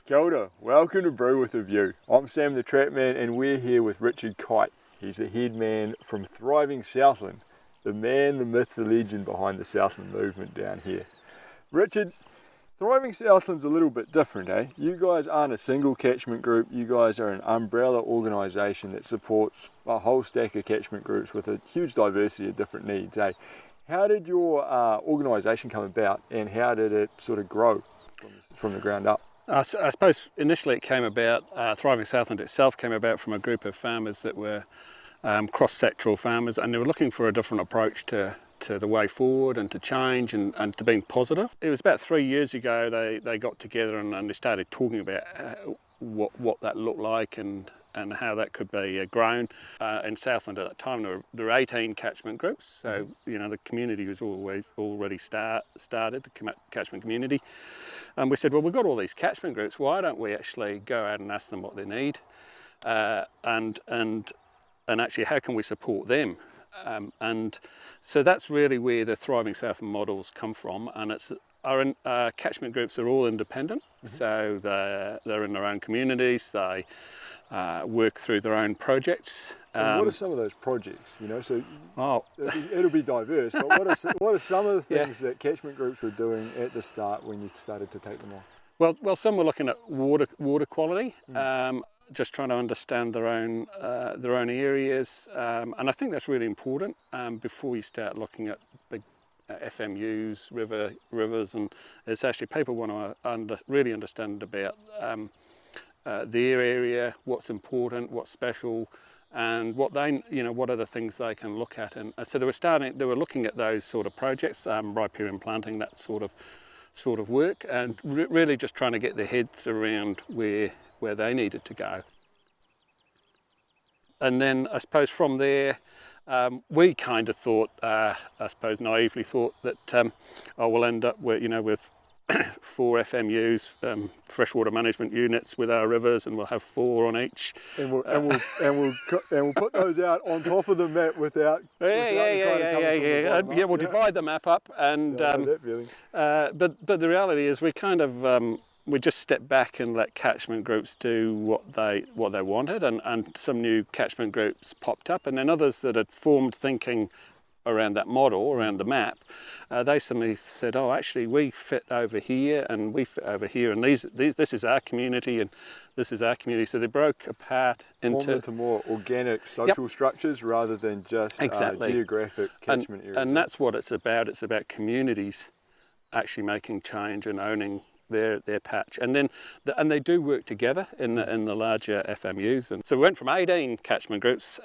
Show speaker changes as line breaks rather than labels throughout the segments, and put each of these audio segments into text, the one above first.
Kia ora. Welcome to Brew with a View. I'm Sam the Trapman and we're here with Richard Kyte. He's the head man from Thriving Southland, the man, the myth, the legend behind the Southland movement down here. Richard, Thriving Southland's a little bit different, eh? You guys aren't a single catchment group, you guys are an umbrella organisation that supports a whole stack of catchment groups with a huge diversity of different needs, eh? How did your organisation come about and how did it sort of grow from the ground up?
I suppose initially it came about, Thriving Southland itself came about from a group of farmers that were cross-sectoral farmers, and they were looking for a different approach to the way forward and to change and to being positive. It was about 3 years ago they got together and they started talking about what that looked like and how that could be grown. In Southland at that time there were 18 catchment groups, so you know the community was already started, the catchment community. And we said, well, we've got all these catchment groups, why don't we actually go out and ask them what they need, and actually how can we support them? And so that's really where the Thriving Southland models come from, and our catchment groups are all independent, so they're in their own communities, they work through their own projects.
And what are some of those projects? You know, so it'll be diverse, but what are some of the things that catchment groups were doing at the start when you started to take them on?
Well, some were looking at water quality, just trying to understand their own areas, and I think that's really important before you start looking at big FMUs, rivers, and it's actually people want to really understand about their area, what's important, what's special, and what are the things they can look at. And so they were looking at those sort of projects, riparian planting, that sort of work, and really just trying to get their heads around where they needed to go. And then I suppose from there, we kind of thought, I suppose naively thought that we'll end up with 4 FMUs, freshwater management units with our rivers, and we'll have 4 on each. And
we'll put those out on top of the map without.
We'll divide the map up, and
that feeling.
But the reality is we kind of we just stepped back and let catchment groups do what they wanted, and some new catchment groups popped up, and then others that had formed thinking around that model, around the map, they suddenly said, oh, actually we fit over here and we fit over here, and this is our community and this is our community. So they broke apart into
more organic social structures rather than just geographic catchment areas. And
that's what it's about. It's about communities actually making change and owning their patch, and then they do work together in the larger FMUs. And so we went from 18 catchment groups,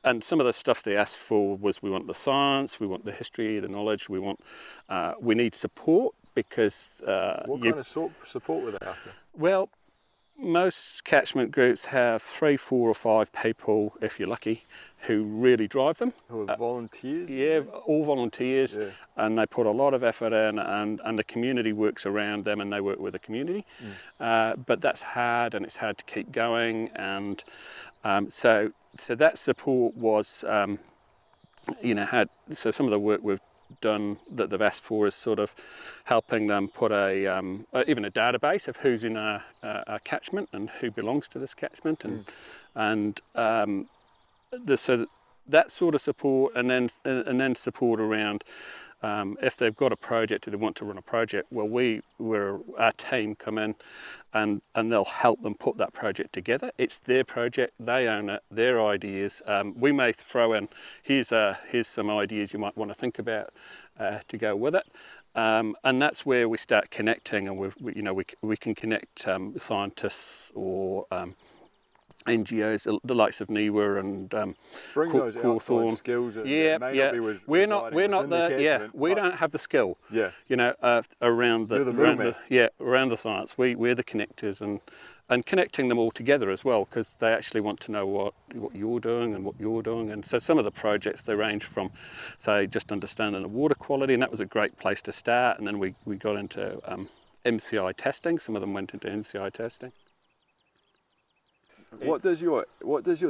and some of the stuff they asked for was, we want the science, we want the history, the knowledge, we need support, because
what kind of support were they after?
Well, most catchment groups have 3, 4 or 5 people, if you're lucky, who really drive them.
Who are volunteers?
Yeah, all volunteers, and they put a lot of effort in, and the community works around them and they work with the community. But that's hard, and it's hard to keep going, and so that support was, so some of the work we've done that they've asked for is sort of helping them put even a database of who's in our catchment and who belongs to this catchment, and so that sort of support, and then support around if they've got a project or they want to run a project. Well, our team come in and they'll help them put that project together. It's their project, they own it, their ideas. We may throw in, here's some ideas you might want to think about to go with it. And that's where we start connecting, and we can connect scientists or NGOs, the likes of NIWA and
bring those outside skills.
We don't have the skill. Around the science. We're the connectors, and connecting them all together as well, because they actually want to know what you're doing and what you're doing. And so some of the projects, they range from, say, just understanding the water quality, and that was a great place to start. And then we got into MCI testing. Some of them went into MCI testing.
What does your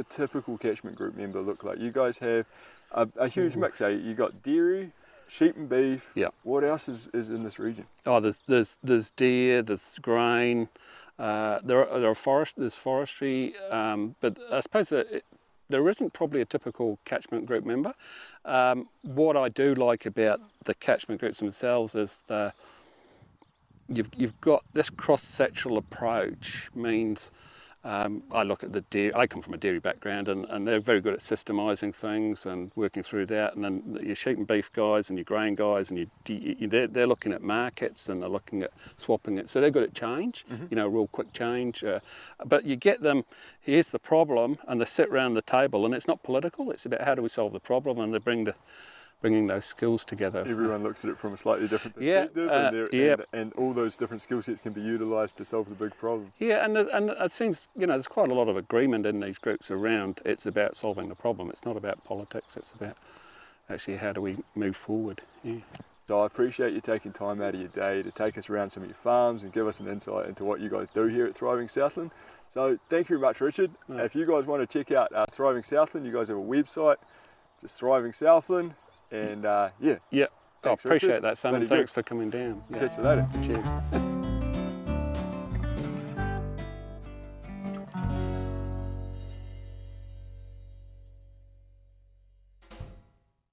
typical catchment group member look like? You guys have a huge mix, eh? You got dairy, sheep and beef.
Yeah.
What else is in this region?
Oh, there's deer, there's grain, There's forestry, but I suppose there isn't probably a typical catchment group member. What I do like about the catchment groups themselves is you've got this cross-sectional approach. Means I look at the dairy. I come from a dairy background, and they're very good at systemising things and working through that. And then your sheep and beef guys and your grain guys, and they're looking at markets and they're looking at swapping it. So they're good at change, real quick change. But you get them. Here's the problem, and they sit around the table, and it's not political. It's about how do we solve the problem, and they bringing those skills together.
Everyone looks at it from a slightly different perspective, and all those different skill sets can be utilised to solve the big problem.
Yeah, and it seems, there's quite a lot of agreement in these groups around it's about solving the problem. It's not about politics, it's about actually how do we move forward. Yeah.
So I appreciate you taking time out of your day to take us around some of your farms and give us an insight into what you guys do here at Thriving Southland. So thank you very much, Richard. If you guys want to check out Thriving Southland, you guys have a website, just Thriving Southland. And
I appreciate that, son. Thanks for coming down.
Catch you later.
Cheers.